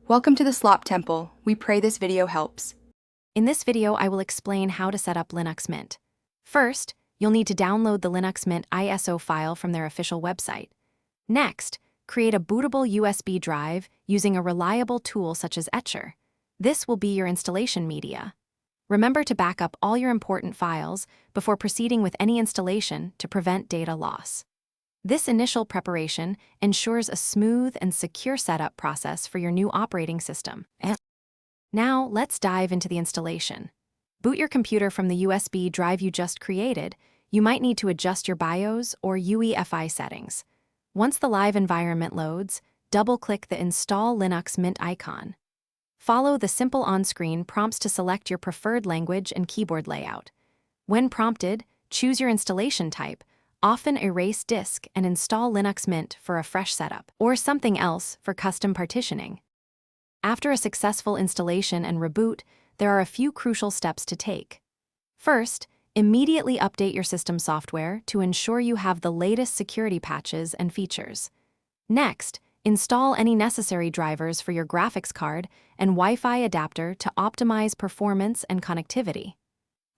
Welcome to the Slop Temple. We pray this video helps. In this video, I will explain how to set up Linux Mint. First, you'll need to download the Linux Mint ISO file from their official website. Next, create a bootable USB drive using a reliable tool such as Etcher. This will be your installation media. Remember to back up all your important files before proceeding with any installation to prevent data loss. This initial preparation ensures a smooth and secure setup process for your new operating system. Now, let's dive into the installation. Boot your computer from the USB drive you just created. You might need to adjust your BIOS or UEFI settings. Once the live environment loads, double-click the Install Linux Mint icon. Follow the simple on-screen prompts to select your preferred language and keyboard layout. When prompted, choose your installation type, often erase disk and install Linux Mint for a fresh setup, or something else for custom partitioning. After a successful installation and reboot, there are a few crucial steps to take. First, immediately update your system software to ensure you have the latest security patches and features. Next, install any necessary drivers for your graphics card and Wi-Fi adapter to optimize performance and connectivity.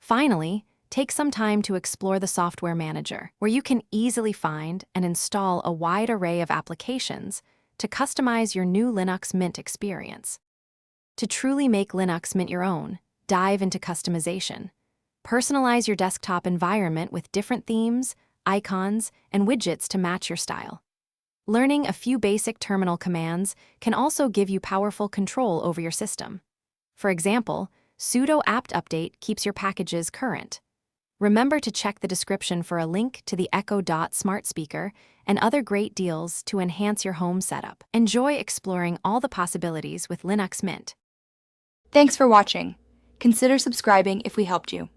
Finally, take some time to explore the software manager, where you can easily find and install a wide array of applications to customize your new Linux Mint experience. To truly make Linux Mint your own, dive into customization. Personalize your desktop environment with different themes, icons, and widgets to match your style. Learning a few basic terminal commands can also give you powerful control over your system. For example, sudo apt update keeps your packages current. Remember to check the description for a link to the Echo Dot smart speaker and other great deals to enhance your home setup. Enjoy exploring all the possibilities with Linux Mint. Thanks for watching. Consider subscribing if we helped you.